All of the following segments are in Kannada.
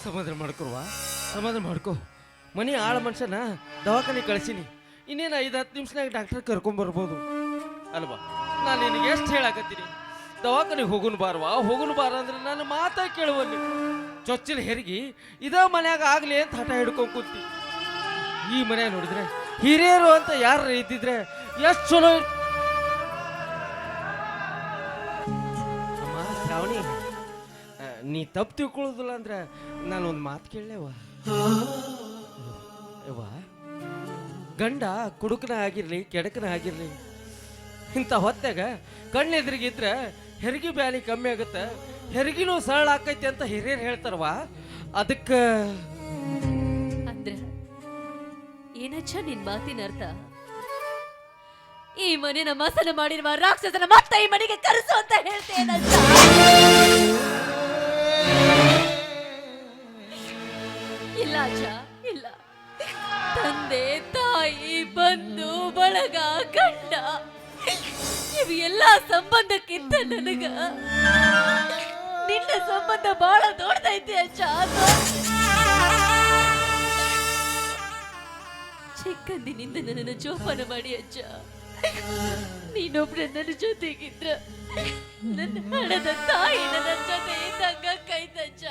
ಸಮಾಧಾನ ಮಾಡ್ಕೊರುವ, ಸಮಾಧಾನ ಮಾಡ್ಕೊ. ಮನೆ ಆಳ ಮನುಷ್ಯನ ದವಾಖಾನೆ ಕಳಿಸೀನಿ. ಇನ್ನೇನು 5-10 ನಿಮಿಷನಾಗ ಡಾಕ್ಟರ್ ಕರ್ಕೊಂಬರ್ಬೋದು ಅಲ್ವಾ? ನಾನು ನಿನಗೆ ಎಷ್ಟು ಹೇಳಾಕತ್ತೀನಿ, ದವಾಖಾನೆಗೆ ಹೋಗುನ್ ಬಾರ ಅಂದ್ರೆ ನಾನು ಮಾತಾ ಕೇಳುವಲ್ಲಿ. ಚೊಚ್ಚಲ ಹೆರಿಗೆ ಇದ ಮನ್ಯಾಗ ಆಗ್ಲಿ ಅಂತ ಹಠ ಹಿಡ್ಕೊಂಡು ಕೂತಿ. ಈ ಮನ್ಯಾಗ ನೋಡಿದ್ರೆ ಹಿರಿಯರು ಅಂತ ಯಾರು ಇದ್ದಿದ್ರೆ ಎಷ್ಟು ಚಲೋ. ಅಮ್ಮ ಶ್ರಾವಣಿ, ನೀ ತಪ್ಪು ತಿಳ್ಕೊಳ್ಳೋದಿಲ್ಲ ಅಂದ್ರೆ ನಾನು ಒಂದು ಮಾತು ಕೇಳಲೇವ. ಗಂಡ ಕುಡುಕನ ಆಗಿರ್ಲಿ ಕೆಡಕನ ಆಗಿರ್ಲಿ, ಇಂಥ ಹೊತ್ತಾಗ ಕಣ್ಣೆದ್ರಿಗಿದ್ರೆ ಹೆರಿಗೆ ಬ್ಯಾನಿ ಕಮ್ಮಿ ಆಗುತ್ತೆ, ಹೆರಿಗಿನೂ ಸರಳ ಆಕೈತಿ ಅಂತ ಹಿರಿಯರು ಹೇಳ್ತಾರವಾ. ಅದಕ್ಕೆ ಅಂದ್ರೆ ಏನಚ್ಚ ನಿನ್ ಮಾತಿನ ಅರ್ಥ? ಈ ಮನೆನ ಮಸನ ಮಾಡಿರುವ ರಾಕ್ಷಸನ ಮತ್ತೆ ಈ ಮನೆಗೆ ಕರೆಸು ಅಂತ ಹೇಳ್ತೇನಂತ? ಇಲ್ಲ ಅಜ್ಜ, ಇಲ್ಲ. ತಂದೆ ತಾಯಿ ಬಂಧು ಬಳಗ ಗಂಡ ಇವು ಎಲ್ಲ ಸಂಬಂಧಕ್ಕಿಂತ ನನಗ ನಿನ್ನ ಸಂಬಂಧ ಬಹಳ ದೊಡ್ಡದೈತಿ ಅಜ್ಜ. ಚಿಕ್ಕಂದಿನಿಂದ ನನ್ನನ್ನು ಜೋಪಾನ ಮಾಡಿ ಅಜ್ಜ. ನೀನೊಬ್ರೆ ನನ್ನ ಜೊತೆಗಿದ್ರ ನನ್ನ ಹಣದ ತಾಯಿ ನನ್ನ ಜೊತೆ ಇದ್ದಂಗ ಕೈತಜ್ಜ.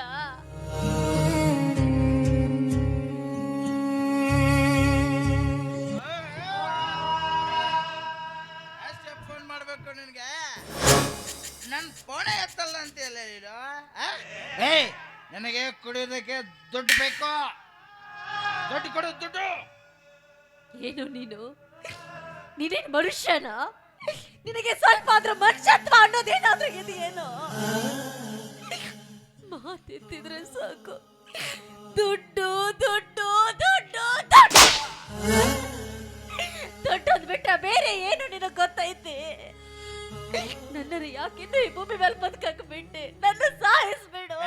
ಫೋನ್ ಮಾಡ್ಬೇಕು ನಿನ್ಗೆ, ನನ್ ಫೋನೇ ಎತ್ತಲ್ಲ ಅಂತೆಲ್ಲ ನೀನು. ನನಗೆ ಕುಡಿಯೋದಕ್ಕೆ ದುಡ್ಡು ಬೇಕು, ದುಡ್ಡು ಕೊಡು, ದುಡ್ಡು. ಏನು ನೀನೇನ್ ಮನುಷ್ಯನ? ನಿನಗೆ ಸ್ವಲ್ಪ ಆದ್ರೂ ಮನುಷ್ಯತ್ವ ಅನ್ನೋದೇನಾದ್ರೂ ಇದೆಯೇನೋ? ಮಾತೆತ್ತಿದ್ರೆ ಸಾಕು, ದುಡ್ಡು ದುಡ್ಡು ದುಡ್ಡು ದುಡ್ಡು ದುಡ್ಡೋದ್ ಬಿಟ್ಟ ಬೇರೆ ಏನು ನಿನಗ್ ಗೊತ್ತೈತಿ? ನನ್ನನ್ನು ಯಾಕಿನ್ನು ಈ ಭೂಮಿ ಮೇಲೆ ಬದುಕಕ್ಕೆ ಬಿಟ್ಟೆ? ನನ್ನ ಸಾಯಿಸ್ಬಿಡು.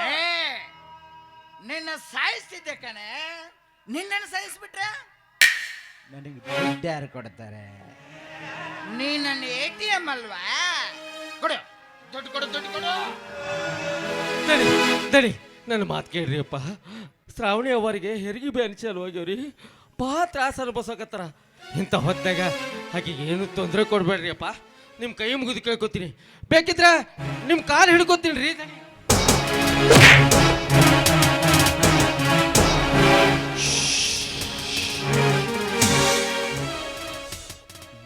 ನಿನ್ನ ಸಾಯಿಸ್ತಿದ್ದೆ ಕಣೆ, ನಿನ್ನನ್ನು ಸಾಯಿಸ್ಬಿಟ್ರೆ ನನಗೆ ದುಡ್ಡು ಯಾರು ಕೊಡ್ತಾರೆ? ನೀ ನನ್ನ ATM ಅಲ್ವಾ? ಕೊಡು ದುಡ್ಡು, ಕೊಡು ದುಡ್ಡು ಕೊಡು. ದಡಿ ನನ್ನ ಮಾತು ಕೇಳ್ರಿ ಅಪ್ಪ. ಶ್ರಾವಣಿ ಅವರಿಗೆ ಹೆರಿಗೆ ಬ್ಯಾನಿ ಚಾಲು ಆಗ್ಯಾವ್ರಿ, ಭಾಳ ತ್ರಾಸ ಅನುಭವಿಸಕತ್ತಾರ. ಇಂಥ ಹೊತ್ತಾಗ ಹಾಗೆ ಏನು ತೊಂದರೆ ಕೊಡ್ಬೇಡ್ರಿ ಅಪ್ಪ. ನಿಮ್ಮ ಕೈ ಮುಗಿದು ಕೇಳ್ಕೊತೀನಿ, ಬೇಕಿದ್ರೆ ನಿಮ್ಮ ಕಾಲು ಹಿಡ್ಕೊತೀನಿ ರೀ.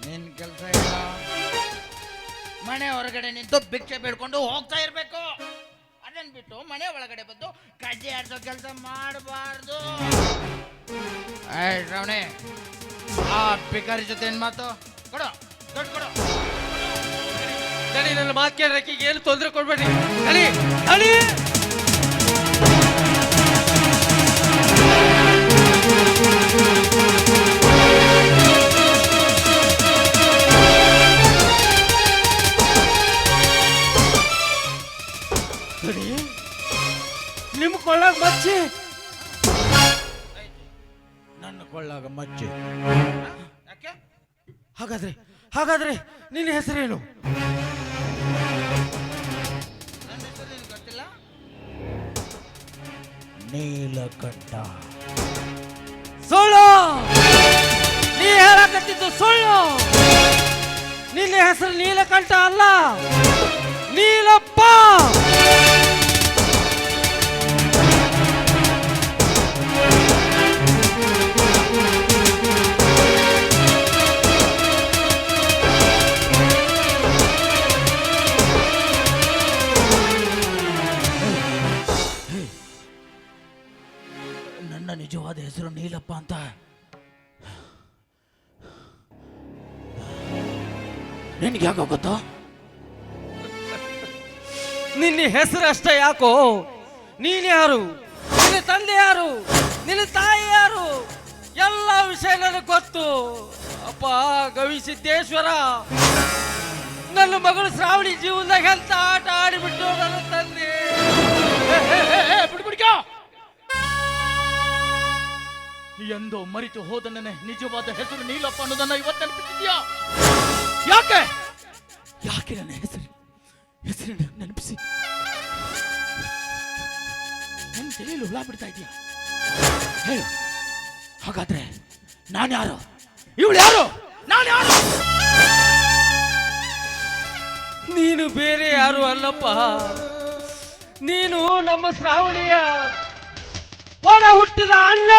ನಿನ್ನ ಕೆಲಸ ಇಲ್ಲ, ಮನೆ ಹೊರಗಡೆ ನಿಂತು ಭಿಕ್ಷೆ ಬೇಡ್ಕೊಂಡು ಹೋಗ್ತಾ ಇರ್ಬೇಕು. ಅದನ್ನ ಬಿಟ್ಟು ಮನೆ ಒಳಗಡೆ ಬಂದು ಕಜ್ಜೆ ಆಡ್ಸೋ ಕೆಲಸ ಮಾಡಬಾರ್ದು. ಶ್ರಾವಣಿ, ಆ ಭಿಕಾರಿ ಜೊತೆ ಏನ್ ಮಾತು? ಕೊಡು ದುಡ್ಡು ಕೊಡು. ನಡಿ, ನನ್ನ ಮಾತು ಕೇಳ್ರಕ್ಕೆ ಏನು ತೊಂದರೆ ಕೊಡ್ಬೇಡ್ರಿ. ನಡಿ ನಡಿ. ನಿಮ್ಮ ಕೊಳ್ಳಾಗ ಮಚ್ಚಿ, ನನ್ನ ಕೊಳ್ಳಾಗ ಮಚ್ಚಿ ಯಾಕೆ? ಹಾಗಾದ್ರೆ ನಿನ್ನ ಹೆಸರೇನು? ನನ್ನ ಹೆಸರು ನಿನಗೆ ಗೊತ್ತಿಲ್ಲ? ನೀಲಕಂಠ. ಸುಳ್ಳು! ನೀ ಹೇಳಕತ್ತಿದ್ದು ಸುಳ್ಳು. ನಿನ್ನ ಹೆಸರು ನೀಲಕಂಠ ಅಲ್ಲ, ನೀಲಪ್ಪ. ನನ್ನ ನಿಜವಾದ ಹೆಸರು ನೀಲಪ್ಪ ಅಂತ ನಿನ್ಗೆ ಯಾಕೋ ಗೊತ್ತಾ? ನಿನ್ನ ಹೆಸರು ಅಷ್ಟೇ ಯಾಕೋ? ನೀನು ಯಾರು, ನಿನ್ನ ತಂದೆ ಯಾರು, ನಿನ್ನ ತಾಯಿ ಯಾರು, ಎಲ್ಲ ವಿಷಯ ನನಗೆ ಗೊತ್ತು. ಅಪ್ಪ ಗವಿಸಿದ್ದೇಶ್ವರ, ನನ್ನ ಮಗಳು ಶ್ರಾವಣಿ ಜೀವನದಾಗ ಎಂತ ಆಟ ಆಡಿಬಿಟ್ಟು ನನ್ನ ತಂದೆ. ಬಿಡ್ಬಿಡ್ಕ. ಎಂದೋ ಮರಿತು ಹೋದ ನನ್ನ ನಿಜವಾದ ಹೆಸರು ನೀಲಪ್ಪ ಅನ್ನೋದನ್ನ ಇವತ್ತು ನೆನಪಿಸಿದ್ಯಾ? ಯಾಕೆ ಯಾಕೆ ನನ್ನ ಹೆಸರು ನೆನಪಿಸಿ ತಲೆಯಲ್ಲಿ ಹುಳ ಬಿಡ್ತಾ ಇದೆಯಾ? ಹೇಳು, ಹಾಗಾದ್ರೆ ನಾನು ಯಾರು? ಇವಳು ಯಾರು? ನಾನು ಯಾರು? ನೀನು ಬೇರೆ ಯಾರು ಅಲ್ಲಪ್ಪ, ನೀನು ನಮ್ಮ ಶ್ರಾವಣಿಯ ಒಡ ಹುಟ್ಟಿದ ಅಣ್ಣ.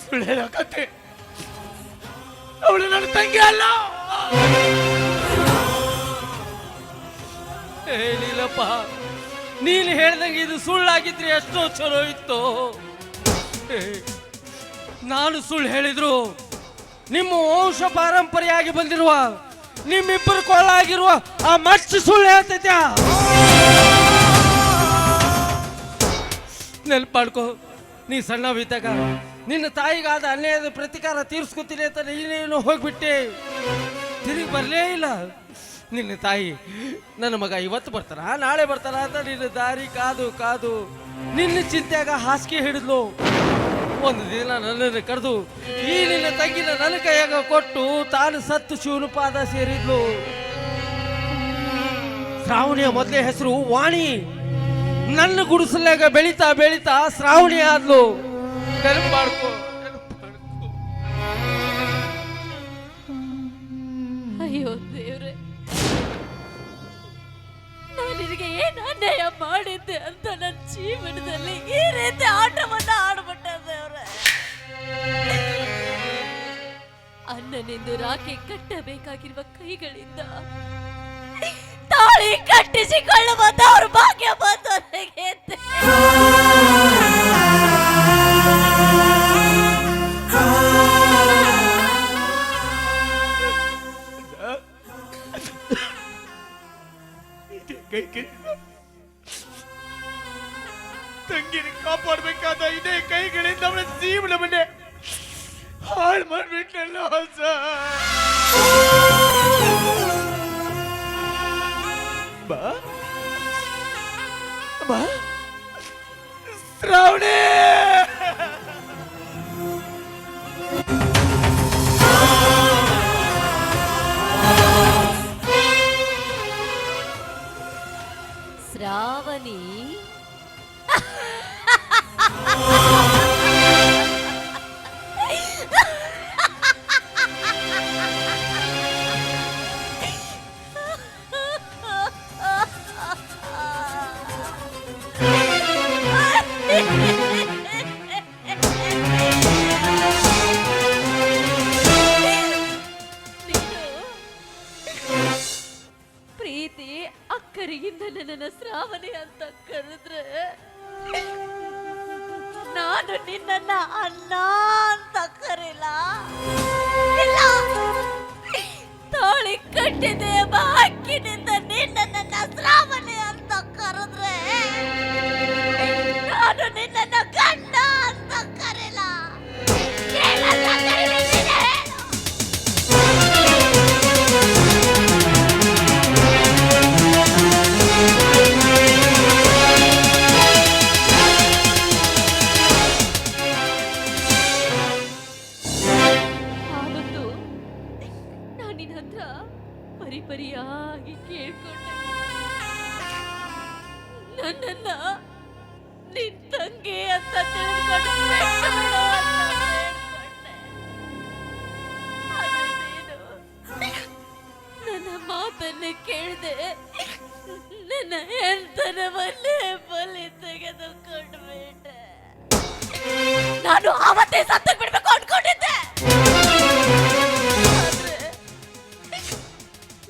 ಸುಳ್ಳು ಹೇಳಕತ್ತೆ, ಅವಳು ನನ್ನ ತಂಗಿ ಅಲ್ಲ. ಹೇಳಿಲ್ಲಪ್ಪ, ನೀನು ಹೇಳ್ದಂಗೆ ಇದು ಸುಳ್ಳಾಗಿದ್ರೆ ಎಷ್ಟೋ ಚಲೋ ಇತ್ತು. ನಾನು ಸುಳ್ಳು ಹೇಳಿದ್ರು ನಿಮ್ಮ ವಂಶ ಪಾರಂಪರೆಯಾಗಿ ಬಂದಿರುವ ನಿಮ್ಮಿಬ್ಬರು ಕೊಳ್ಳಾಗಿರುವ ಆ ಮಚ್ಚ ಸುಳ್ಳು ಹೇಳ್ತೈತ್ಯ. ನೆನ್ಪಾಡ್ಕೋ, ನೀ ಸಣ್ಣವಿದ್ದಾಗ ನಿನ್ನ ತಾಯಿಗಾದ ಅನ್ಯಾಯದ ಪ್ರತಿಕಾರ ತೀರ್ಸ್ಕೊತೀನಿ ಅಂತ ನೀನೇನು ಹೋಗ್ಬಿಟ್ಟೆ, ತಿರುಗಿ ಬರಲೇ ಇಲ್ಲ. ನಿನ್ನ ತಾಯಿ ನನ್ನ ಮಗ ಇವತ್ತು ಬರ್ತಾನ ನಾಳೆ ಬರ್ತಾನ ಅಂತ ನಿನ್ನ ದಾರಿ ಕಾದು ಕಾದು ನಿನ್ನ ಚಿಂತೆಯಾಗ ಹಾಸಿಗೆ ಹಿಡಿದ್ಲು. ಒಂದು ದಿನ ನನ್ನನ್ನು ಕರೆದು ಈ ನಿನ್ನ ತಂಗಿನ ನನ್ನ ಕೈಯಾಗ ಕೊಟ್ಟು ತಾನು ಸತ್ತು ಶಿವನ ಪಾದ ಸೇರಿದ್ಲು. ಶ್ರಾವಣಿಯ ಮೊದಲೇ ಹೆಸರು ವಾಣಿ. ನನ್ನ ಗುಡಿಸಲಾಗ ಬೆಳೀತಾ ಬೆಳೀತಾ ಶ್ರಾವಣಿ ಆದ್ಲು. ನೆನಪು ಮಾಡ್ಕೋ. ಅಯ್ಯೋ ದೇವ್ರೆ, ನಾನು ನಿನಗೆ ಏನು ಅನ್ಯಾಯ ಮಾಡಿದ್ದೆ ಅಂತ ನನ್ನ ಜೀವನದಲ್ಲಿ ಈ ರೀತಿ ಆಟವನ್ನ ಆಡ್ಬಿಟ್ಟೆ ದೇವ್ರೆ. ಅಣ್ಣನೆಂದು ರಾಖಿ ಕಟ್ಟಬೇಕಾಗಿರುವ ಕೈಗಳಿಂದ ತಾಳಿ ಕಟ್ಟಿಸಿಕೊಳ್ಳುವ ದೌರ್ಭಾಗ್ಯ ಬಂದು ನನಗೆ. ತಂಗಿನ ಕಾಪಾಡಬೇಕಾದ ಇದೇ ಕೈಗಳಿಂದ ಅವಳ ಜೀವನವನ್ನೇ ಹಾಳು ಮಾಡ್ಬಿಟ್ಟಲ್ಲ. ಬಾ ಬಾ ಶ್ರಾವಣಿ, ಶ್ರಾವಣಿ, ಪ್ರೀತಿ ಅಕ್ಕರಿಗಿಂತ ನನ್ನ ಶ್ರಾವಣಿ ಅಂತ ಕರೆದ್ರೆ ನಾನು ನಿನ್ನ ಅಣ್ಣ ಅಂತ ಕರಿಲ್ಲ. ಇಲ್ಲ, ತಾಳಿ ಕಟ್ಟಿದೆ ಬಾಕಿನಿಂದ ನಿನ್ನ ನನ್ನ ಶ್ರಾವಣಿ ಅಂತ ಕರೆದ್ರೆ ನಾನು ನಿನ್ನ ಗಂಡ ಅಂತ ಕರಿಲ್ಲ. ಏನಂತ ಕರೀಲಿ ನೀನು ಹೇಳು? ಪರಿಪರಿಯಾಗಿ ಕೇಳ್ಕೊಂಡೆ, ನನ್ನನ್ನ ನಿನ್ ತಂಗಿ ಅಂತ ತಿಳ್ಕೊಂಡು ಬಿಟ್ಟು ಬಿಡು ಅಂತ ಬೇಡ್ಕೊಂಡೆ. ಆದ್ರೆ ನೀನು ನನ್ನ ಮಾತನ್ನೇ ಕೇಳದೆ ನನ್ನ ಹೆಂಡತನವನ್ನೇ ಬಲಿ ತೆಗೆದುಕೊಂಡು ಬಿಟ್ಟೆ. ನಾನು ಅವತ್ತೇ ಸತ್ತು ಬಿಡ್ಬೇಕು ಅನ್ಕೊಂಡಿದ್ದೆ.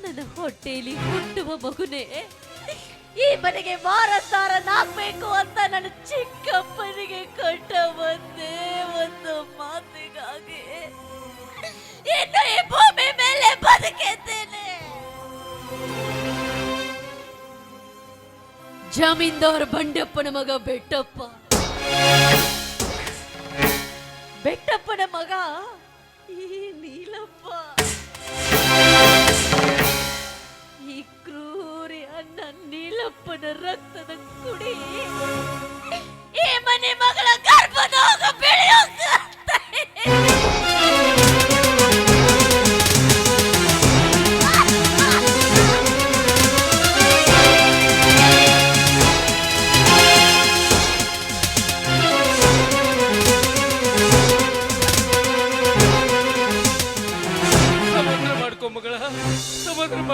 ನನ್ನ ಹೊಟ್ಟೆಯಲ್ಲಿ ಹುಟ್ಟುವ ಮಗುನೇ ಈ ಮನೆಗೆ ವಾರಸಾರನಾಗ್ಬೇಕು ಅಂತ ನನ್ನ ಚಿಕ್ಕಪ್ಪನಿಗೆ ಕೊಟ್ಟ ಒಂದೇ ಒಂದು ಮಾತಿಗಾಗಿ ಇನ್ನು ಈ ಭೂಮಿ ಮೇಲೆ ಬದುಕಿದ್ದೇನೆ. ಜಮೀನ್ದಾರ್ ಬಂಡೆಪ್ಪನ ಮಗ ಬೆಟ್ಟಪ್ಪ, ಬೆಟ್ಟಪ್ಪನ ಮಗ ಈ ನೀಲಪ್ಪ. ಈ ಕ್ರೂರಿ ಅಣ್ಣ ನೀಲಪ್ಪನ ರಕ್ತದ ಕುಡಿ ಈ ಮನೆ ಮಗಳ ಗರ್ಭದಾಗ ಬೆಳೆಯೋಕ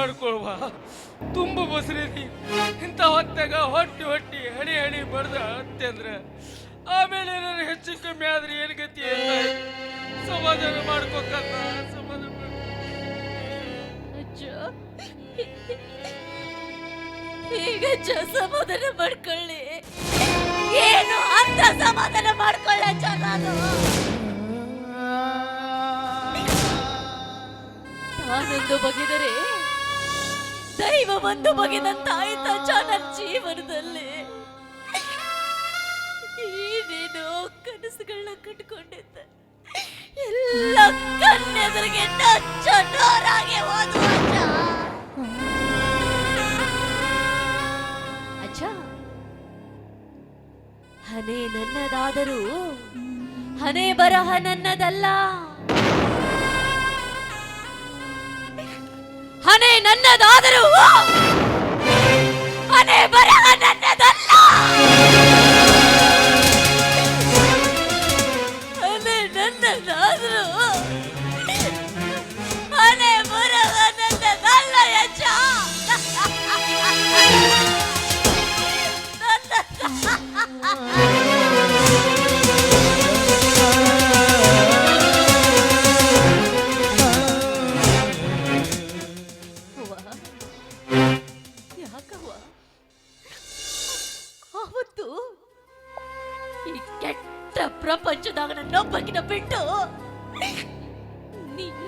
ಮಾಡ್ಕೊಳ್ವ. ತುಂಬ ಬಸ್ರೀನಿ ಇಂಥ ಹೊತ್ತಾಗ ಹೊಟ್ಟಿ ಹಣಿ ಹಣಿ ಬಡ್ದ ಅತ್ತೆ ಅಂದ್ರೆ ಆಮೇಲೆ ಏನಾರು ಹೆಚ್ಚು ಕಮ್ಮಿ ಆದ್ರೆ ಏನು ಗತಿ ಅಂತ ಸಮಾಧಾನ ಮಾಡ್ಕೋಕಲ್ಲ. ಸಮಾಧಾನ ಅಜ್ಜ ಈಗಜ್ಜ ಸಮಾಧಾನ ಮಾಡ್ಕೊಳ್ಳಿ. ಏನು ಅಂತ ಸಮಾಧಾನ ಮಾಡ್ಕೊಳ್ಳ ನಾನು. ನಾನೊಂದು ಬಗೆದರೆ ದೈವ ಒಂದು ಬಗೆದಂತಾಯ್ತಜ್ಜ ನನ್ನ ಜೀವನದಲ್ಲಿ. ಏನೇನೋ ಕನಸುಗಳನ್ನ ಕಟ್ಕೊಂಡಿದ್ದ ಎಲ್ಲ ಕಣ್ಣೆದುರಿಗೆ ನಚ್ಚ ನೂರಾಗಿ ಹೋದ್ವು ಅಜ್ಜ. ಹಣೆ ನನ್ನದಾದರೂ ಹಣೆ ಬರಹ ನನ್ನದಲ್ಲ. ಹಣೆ ನನ್ನದಾದರೂ ಹಣೆ ಬರಹ ನನ್ನದಲ್ಲ. ಹಣೆ ನನ್ನದಾದರೂ ಹಣೆ ಬರಹ ನನ್ನದಲ್ಲ ಅಜ್ಜ. ಯಾಕವ್ವ ಅವತ್ತು ಈ ಕೆಟ್ಟ ಪ್ರಪಂಚದಾಗ ನನ್ನೊಬ್ಬಕಿನ ಬಿಟ್ಟು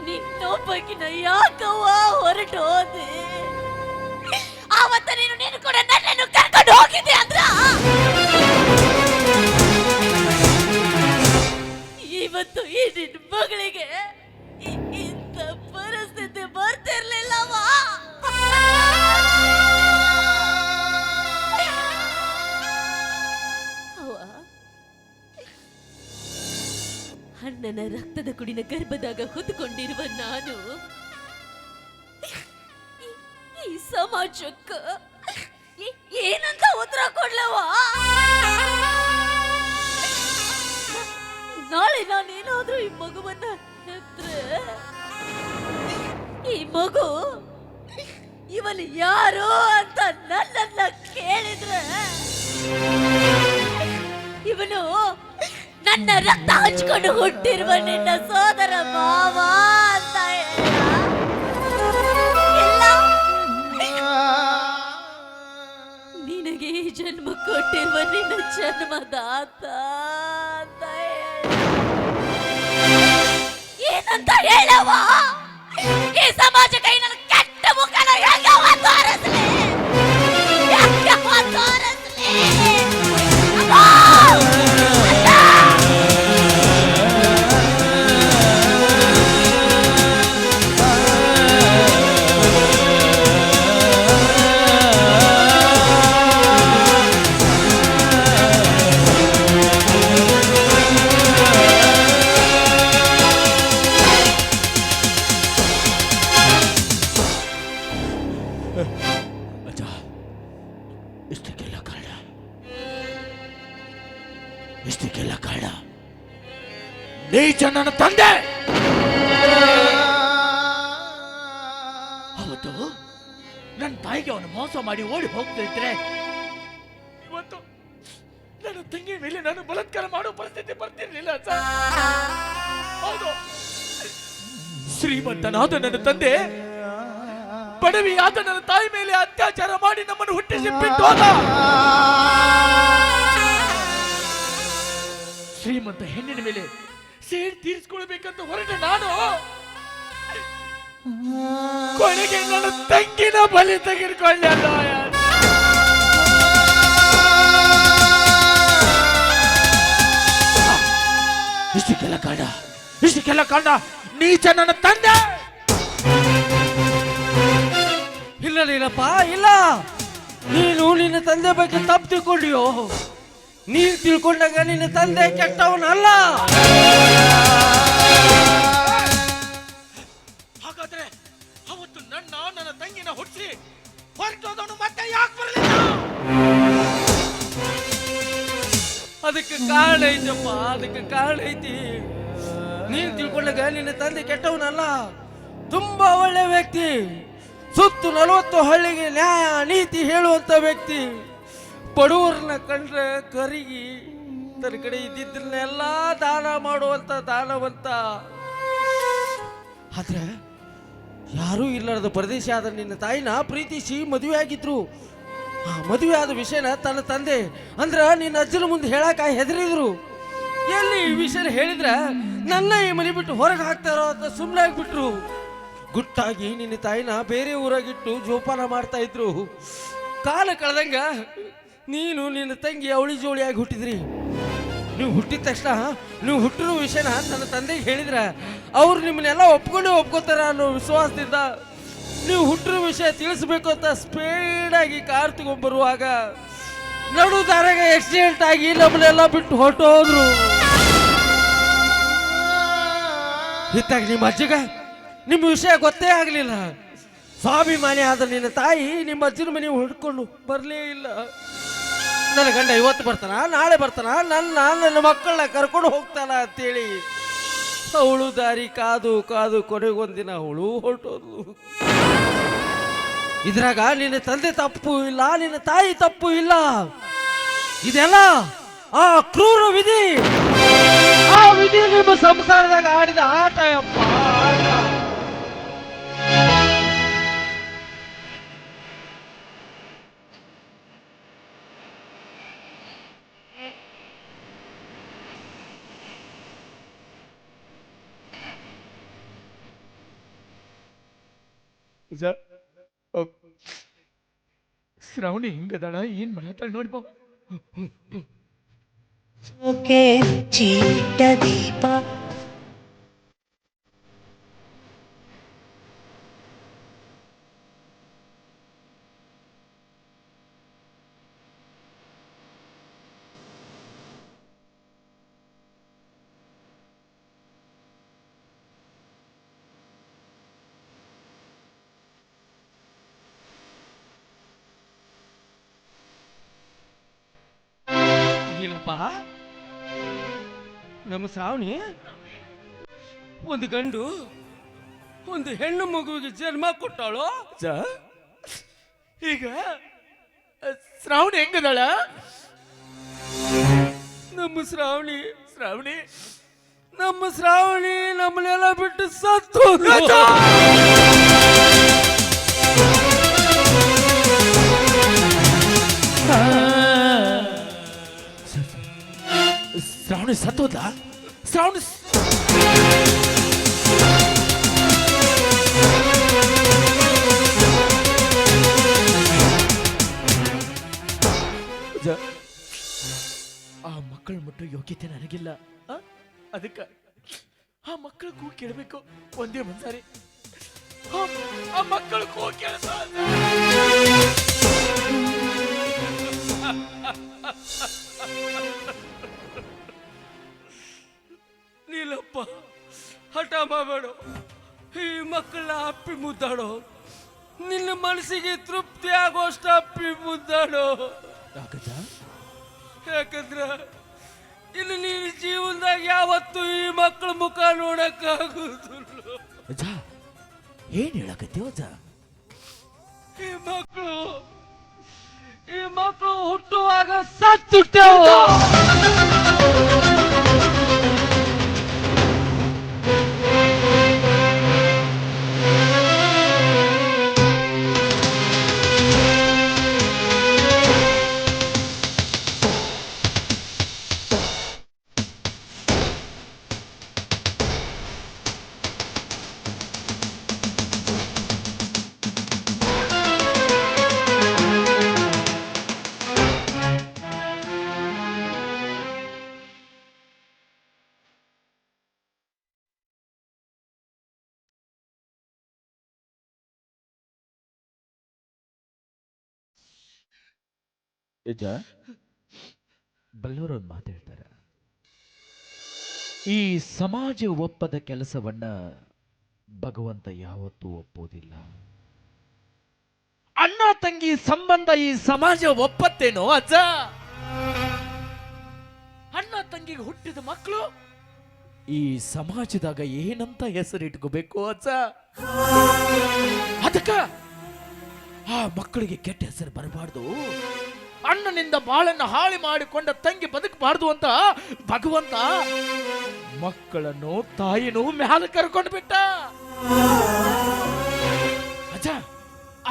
ನಿನ್ನೊಬ್ಬಕಿನ ಯಾಕವ್ವ ಹೊರಟು ಹೋದೆ? ಆವತ್ತ ನೀನು ಕೂಡ ನನ್ನನ್ನು ಕರ್ಕೊಂಡು ಹೋಗಿದ್ದೆ ಅಂದ್ರ ಇವತ್ತು ಈ ನಿನ್ನ ಮಗಳಿಗೆ ಇಂಥ ಪರಿಸ್ಥಿತಿ ಬರ್ತಿರ್ಲಿಲ್ಲವಾ? ಅಣ್ಣನ ರಕ್ತದ ಕುಡಿನ ಗರ್ಭದಾಗ ಹೊತ್ತುಕೊಂಡಿರುವ ನಾನು ಈ ಸಮಾಜಕ್ಕ ಏನಂತ ಉತ್ತರ ಕೊಡ್ಲವಾ? ನಾಳೆ ನಾನೇನಾದ್ರೂ ಈ ಮಗುವನ್ನ ಹೆತ್ರೆ ಈ ಮಗು ಇವನು ಯಾರು ಅಂತ ನನ್ನನ್ನ ಕೇಳಿದ್ರೆ ಇವನು ನನ್ನ ರಕ್ತ ಹಂಚ್ಕೊಂಡು ಹುಟ್ಟಿರುವ ನಿನ್ನ ಸೋದರ ಮಾವ ಅಂತ ನಿನಗೆ ಈ ಜನ್ಮ ಕೊಟ್ಟಿರುವ ನಿನ್ನ ಜನ್ಮದಾತ ಅಂತ ಏನಂತ ಹೇಳವ? ಈ ಸಮಾಜ ಕೈ ನನ್ನ ಕೆಟ್ಟ ಮುಖನ ಹೆಂಗವ ತೋರಿಸ್ಲಿ? ಹೆಂಗವ ತೋರಿಸ್ಲಿ? ಇಷ್ಟಕ್ಕೆಲ್ಲ ಕಾರಣ ನೀಚ ನನ್ನ ತಂದೆ. ಅವತ್ತು ನನ್ನ ತಾಯಿಗೆ ಅವನು ಮೋಸ ಮಾಡಿ ಓಡಿ ಹೋಗ್ತಿದ್ರೆ ಇವತ್ತು ನನ್ನ ತಂಗಿ ಮೇಲೆ ನಾನು ಬಲಾತ್ಕಾರ ಮಾಡೋ ಪರಿಸ್ಥಿತಿ ಬರ್ತಿರ್ಲಿಲ್ಲ. ಹೌದು, ಶ್ರೀಮಂತನಾದ ನನ್ನ ತಂದೆ ಬಡವಿಯಾದ ನನ್ನ ತಾಯಿ ಮೇಲೆ ಅತ್ಯಾಚಾರ ಮಾಡಿ ನಮ್ಮನ್ನು ಹುಟ್ಟಿಸಿ ಬಿಟ್ಟು ಹೋದ. ಶ್ರೀಮಂತ ಹೆಣ್ಣಿನ ಮೇಲೆ ಸೇರಿ ತೀರಿಸಿಕೊಳ್ಬೇಕಂತ ಹೊರಟ ನಾನು ಕೊನೆಗೆ ನನ್ನ ತಂಗಿನ ಬಲಿ ತೆಗೆದುಕೊಂಡೆ. ಇಷ್ಟಕ್ಕೆಲ್ಲ ಕಾರಣ ನೀಚ ನನ್ನ ತಂದೆ. ಇಲ್ಲಪ್ಪ ಇಲ್ಲ, ನೀನು ನಿನ್ನ ತಂದೆ ಬಗ್ಗೆ ತಪ್ಪು ತಿಳ್ಕೊಂಡಿಯೋ. ನೀನು ತಿಳ್ಕೊಂಡಾಗ ನಿನ್ನ ತಂದೆ ಕೆಟ್ಟವನಲ್ಲ. ಹಾಗಾದ್ರೆ ಅವತ್ತು ನನ್ನ ತಂಗಿನ ಹುಟ್ಟಿಸಿ ಹೊರಟೋದವನು ಮತ್ತೆ ಯಾಕೆ ಬರಲಿಲ್ಲ? ಅದಕ್ಕೆ ಕಾರಣ ಐತಪ್ಪ, ಅದಕ್ಕೆ ಕಾರಣ ಐತಿ. ನೀನು ತಿಳ್ಕೊಂಡಾಗ ನಿನ್ನ ತಂದೆ ಕೆಟ್ಟವನಲ್ಲ, ತುಂಬಾ ಒಳ್ಳೆ ವ್ಯಕ್ತಿ, ಸುತ್ತು 40 ಹಳ್ಳಿಗೆ ನ್ಯಾಯ ನೀತಿ ಹೇಳುವಂತ ವ್ಯಕ್ತಿ. ಬಡವರನ್ನ ಕಂಡ್ರೆ ಕರಿಗಿ ತನ್ನ ಕಡೆ ಇದ್ದಿದ್ದನ್ನೆಲ್ಲ ದಾನ ಮಾಡುವಂತ ದಾನವಂತ. ಆದ್ರೆ ಯಾರೂ ಇಲ್ಲದ ಪ್ರದೇಶ ಆದ ನಿನ್ನ ತಾಯಿನ ಪ್ರೀತಿಸಿ ಮದುವೆ ಆಗಿದ್ರು. ಆ ಮದುವೆ ಆದ ವಿಷಯನ ತನ್ನ ತಂದೆ ಅಂದ್ರ ನಿನ್ನ ಅಜ್ಜನ ಮುಂದೆ ಹೇಳಕ ಹೆದರಿದ್ರು. ಎಲ್ಲಿ ಈ ವಿಷಯ ಹೇಳಿದ್ರ ನನ್ನ ಈ ಮನೆ ಬಿಟ್ಟು ಹೊರಗೆ ಹಾಕ್ತಾರೋ ಅಂತ ಸುಮ್ಮನೆ ಆಗ್ಬಿಟ್ರು. ಗುಟ್ಟಾಗಿ ನಿನ್ನ ತಾಯಿನ ಬೇರೆ ಊರಾಗಿಟ್ಟು ಜೋಪಾನ ಮಾಡ್ತಾ ಇದ್ರು. ಕಾಲ ಕಳೆದಂಗ ನೀನು ನಿನ್ನ ತಂಗಿ ಅವಳಿ ಜೋಳಿಯಾಗಿ ಹುಟ್ಟಿದ್ರಿ. ನೀವು ಹುಟ್ಟಿದ ತಕ್ಷಣ ನೀವು ಹುಟ್ಟಿರೋ ವಿಷಯನ ನನ್ನ ತಂದೆಗೆ ಹೇಳಿದ್ರ ಅವ್ರು ನಿಮ್ಮನ್ನೆಲ್ಲ ಒಪ್ಕೋತಾರ ಅನ್ನೋ ವಿಶ್ವಾಸದಿಂದ ನೀವು ಹುಟ್ಟಿರೋ ವಿಷಯ ತಿಳಿಸ್ಬೇಕು ಅಂತ ಸ್ಪೀಡಾಗಿ ಕಾರ್ ತಗೊಂಡ್ಬರುವಾಗ ನಡು ದಾರಾಗ ಆಕ್ಸಿಡೆಂಟ್ ಆಗಿ ನಮ್ಮನ್ನೆಲ್ಲ ಬಿಟ್ಟು ಹೊರಟೋದ್ರು. ಇತ್ತಾಗ ನಿಮ್ಮ ಅಜ್ಜಿಗ ನಿಮ್ಮ ವಿಷಯ ಗೊತ್ತೇ ಆಗಲಿಲ್ಲ. ಸ್ವಾಭಿಮಾನಿ ಆದ ನಿನ್ನ ತಾಯಿ ನಿಮ್ಮ ಅಜ್ಜನ ಮನೆ ಹುಡ್ಕೊಂಡು ಬರಲೇ ಇಲ್ಲ. ನನ್ನ ಗಂಡ ಇವತ್ತು ಬರ್ತಾನ, ನಾಳೆ ಬರ್ತಾನ, ನನ್ನ ಮಕ್ಕಳನ್ನ ಕರ್ಕೊಂಡು ಹೋಗ್ತಾನ ಅಂತೇಳಿ ಅವಳು ದಾರಿ ಕಾದು ಕಾದು ಕೊನೆಗೊಂದಿನ ಅವಳು ಹೊರಟೋದು. ಇದ್ರಾಗ ನಿನ್ನ ತಂದೆ ತಪ್ಪು ಇಲ್ಲ, ನಿನ್ನ ತಾಯಿ ತಪ್ಪು ಇಲ್ಲ. ಇದೆಲ್ಲ ಆ ಕ್ರೂರ ವಿಧಿ, ಆ ವಿಧಿ ನಿಮ್ಮ ಸಂಸಾರದಾಗ ಆಡಿದ ಆಟ ಅಪ್ಪ. ಶ್ರಾವಣಿ ಹಿಂಗದಾಳ, ಏನ್ ಮಾಡತ್ತಾಳ ನೋಡ್ಬೋ. ಚೀಟ ದೀಪ ಇಲ್ಲಪ್ಪ, ನಮ್ಮ ಶ್ರಾವಣಿ ಒಂದು ಗಂಡು ಒಂದು ಹೆಣ್ಣು ಮಗುವಿಗೆ ಜನ್ಮ ಕೊಟ್ಟಾಳು. ಈಗ ಶ್ರಾವಣಿ ಹೆಂಗದಾಳ? ನಮ್ಮ ಶ್ರಾವಣಿ ಶ್ರಾವಣಿ ನಮ್ಮನ್ನೆಲ್ಲ ಬಿಟ್ಟು ಸತ್ತು. ಶ್ರಾವಣಿ ಸತ್ತೋದ್ಲ? ಶ್ರಾವಣಿ ಆ ಮಕ್ಕಳ ಮುಟ್ಟೋ ಯೋಗ್ಯತೆ ನನಗಿಲ್ಲ. ಅದಕ್ಕ ಆ ಮಕ್ಕಳ ಕೂ ಕೇಳಬೇಕು ಒಂದೇ ಒಂದ್ಸಾರಿ. ಆ ಮಕ್ಕಳ ಕೂ ಕೇಳ್ಸ. ನೀಲಪ್ಪ, ಹಠ ಮಾಡಬೇಡ. ಈ ಮಕ್ಕಳನ್ನ ಅಪ್ಪಿ ಮುದ್ದಾಡೋ, ನಿನ್ನ ಮನಸ್ಸಿಗೆ ತೃಪ್ತಿ ಆಗೋಷ್ಟು ಅಪ್ಪಿ ಮುದ್ದಾಡೋ. ಯಾಕಂದ್ರ ಇನ್ನು ನೀನು ಜೀವನದಾಗ ಯಾವತ್ತು ಈ ಮಕ್ಕಳ ಮುಖ ನೋಡಕ್ಕಾಗುದಿಲ್ಲ. ಏನ್ ಹೇಳಕತ್ತೀವ? ಈ ಮಕ್ಕಳು ಹುಟ್ಟುವಾಗ ಸತ್ತುಟ್ಟೆವು. ಬಲ್ಲವರೊಂದು ಮಾತಾಡ್ತಾರ, ಈ ಸಮಾಜ ಒಪ್ಪದ ಕೆಲಸವನ್ನ ಭಗವಂತ ಯಾವತ್ತೂ ಒಪ್ಪೋದಿಲ್ಲ. ಅಣ್ಣ ತಂಗಿ ಸಂಬಂಧ ಈ ಸಮಾಜ ಒಪ್ಪತ್ತೇನೋ ಅಜ್ಜ? ಅಣ್ಣ ತಂಗಿಗೆ ಹುಟ್ಟಿದ ಮಕ್ಕಳು ಈ ಸಮಾಜದಾಗ ಏನಂತ ಹೆಸರಿಟ್ಕೋಬೇಕು ಅಜ್ಜ? ಅದಕ್ಕ ಆ ಮಕ್ಕಳಿಗೆ ಕೆಟ್ಟ ಹೆಸರು ಬರಬಾರ್ದು, ಅಣ್ಣನಿಂದ ಬಾಳನ್ನು ಹಾಳಿ ಮಾಡಿಕೊಂಡ ತಂಗಿ ಬದುಕಬಾರ್ದು ಅಂತ ಭಗವಂತ ಮಕ್ಕಳನ್ನು ತಾಯಿನೂ ಮ್ಯಾಲ ಕರ್ಕೊಂಡು ಬಿಟ್ಟ. ಅಜ್ಜ,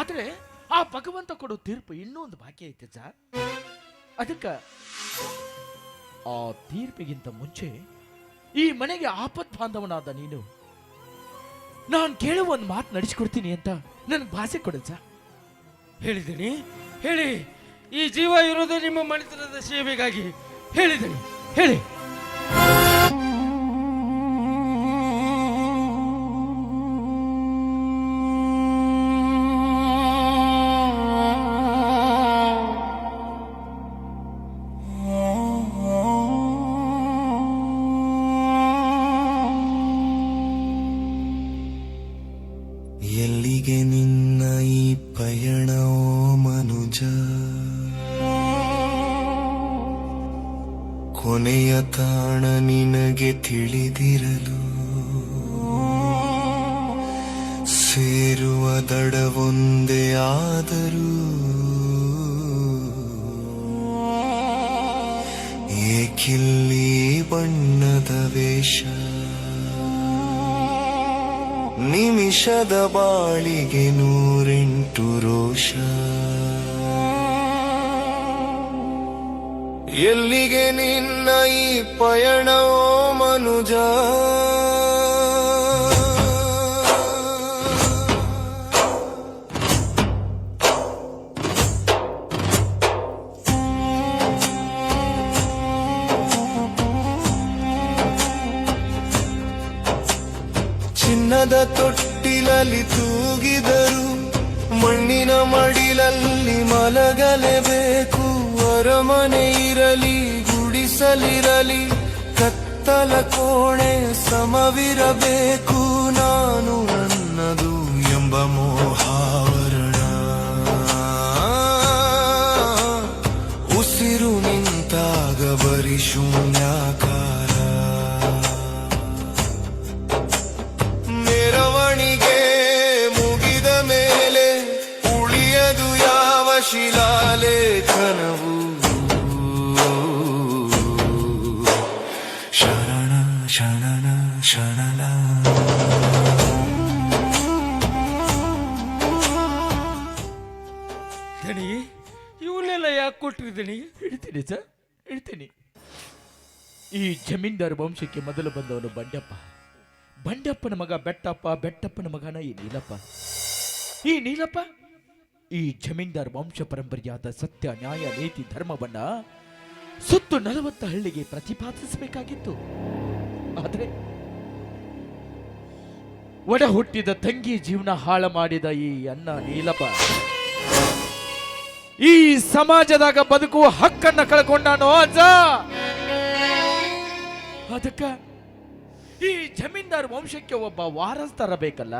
ಆದ್ರೆ ಆ ಭಗವಂತ ಕೊಡೋ ತೀರ್ಪು ಇನ್ನೂ ಒಂದು ಬಾಕಿ ಐತೆ ಅಜ್ಜ. ಅದಕ್ಕ ಆ ತೀರ್ಪಿಗಿಂತ ಮುಂಚೆ ಈ ಮನೆಗೆ ಆಪತ್ ಬಾಂಧವನಾದ ನೀನು ನಾನು ಕೇಳುವ ಒಂದು ಮಾತು ನಡೆಸಿಕೊಡ್ತೀನಿ ಅಂತ ನನಗೆ ಭಾಷೆ ಕೊಡಜ್ಜ. ಹೇಳಿದ್ದೀನಿ, ಹೇಳಿ. ಈ ಜೀವ ಇರೋದೇ ನಿಮ್ಮ ಮನೆತನದ ಸೇವೆಗಾಗಿ. ಹೇಳಿದ್ದೀನಿ, ಹೇಳಿ. ಎಲ್ಲಿಗೆ ನಿನ್ನ ಈ ಪಯಣವೋ ಮನುಜ, ಕೊನೆಯ ತಾಣ ನಿನಗೆ ತಿಳಿದಿರಲು, ಸೇರುವ ದಡವೊಂದೇ ಆದರೂ ಏಕಿಲ್ಲಿ ಬಣ್ಣದ ವೇಷ, ನಿಮಿಷದ ಬಾಳಿಗೆ 108 ರೋಷ. ಎಲ್ಲಿಗೆ ನಿನ್ನ ಈ ಪಯಣವೋ ಮನುಜ, ಚಿನ್ನದ ತೊಟ್ಟಿಲಲ್ಲಿ ತೂಗಿದರು, ಮಣ್ಣಿನ ಮಡಿಲಲ್ಲಿ ಮಲಗಲೇಬೇಕು. ಅರಮನೆ ಇರಲಿ ಗುಡಿಸಲಿರಲಿ, ಕತ್ತಲ ಕೋಣೆ ಸಮವಿರಬೇಕು. ನಾನು ನನ್ನದು ಎಂಬ ಮೋಹಾವರಣ, ಉಸಿರು ನಿಂತಾಗ ಬರಿ ಶೂನ್ಯಾಕಾರ. ಮೆರವಣಿಗೆ ಮುಗಿದ ಮೇಲೆ ಉಳಿಯದು ಯಾವ ಶಿಲಾಲೇಖನವು. ಶರಣ ಶರಣನ ಶರಣಲ. ದಣಿ, ಇವನ್ನೆಲ್ಲ ಯಾಕೆ ಕೊಟ್ರಿ ದಣಿ? ಹೇಳ್ತೀನಿ ಸರ್, ಹೇಳ್ತೀನಿ. ಈ ಜಮೀನ್ದಾರ್ ವಂಶಕ್ಕೆ ಮೊದಲು ಬಂದವನು ಬಂಡಪ್ಪ. ಬಂಡಪ್ಪನ ಮಗ ಬೆಟ್ಟಪ್ಪ, ಬೆಟ್ಟಪ್ಪನ ಮಗನ ಈ ನೀಲಪ್ಪ. ಈ ನೀಲಪ್ಪ ಈ ಜಮೀನ್ದಾರ್ ವಂಶ ಪರಂಪರೆಯಾದ ಸತ್ಯ, ನ್ಯಾಯ, ನೀತಿ, ಧರ್ಮವನ್ನ ಸುತ್ತು 40 ಹಳ್ಳಿಗೆ ಪ್ರತಿಪಾದಿಸಬೇಕಾಗಿತ್ತು. ಆದರೆ ಒಡ ಹುಟ್ಟಿದ ತಂಗಿ ಜೀವನ ಹಾಳು ಮಾಡಿದ ಈ ಅಣ್ಣ ನೀಲಪ್ಪ ಈ ಸಮಾಜದಾಗ ಬದುಕುವ ಹಕ್ಕನ್ನ ಕಳ್ಕೊಂಡಾನೋ ಅಜ್ಜ. ಅದಕ್ಕ ಈ ಜಮೀನ್ದಾರ್ ವಂಶಕ್ಕೆ ಒಬ್ಬ ವಾರಸ್ದಾರ ಬೇಕಲ್ಲ.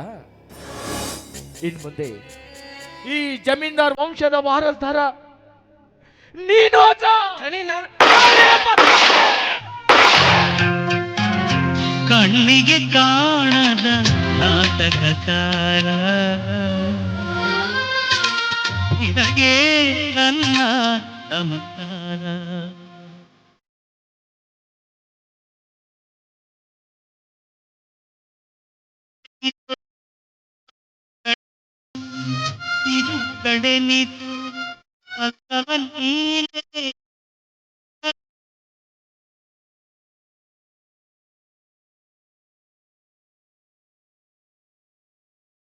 ಇನ್ ಮುಂದೆ ಈ ಜಮೀನ್ದಾರ್ ವಂಶದ ವಾರಸ್ದಾರ ನೀನು ಅಜ್ಜ. ಕಣ್ಣಿಗೆ ಕಾಣದ ನಾಟಕಕಾರ, ನಿನಗೆ ನನ್ನ ನಮಸ್ಕಾರ. ಇದು ಕಡೆ ನಿಂತು ಪಕ್ಕವ ನೀನೆ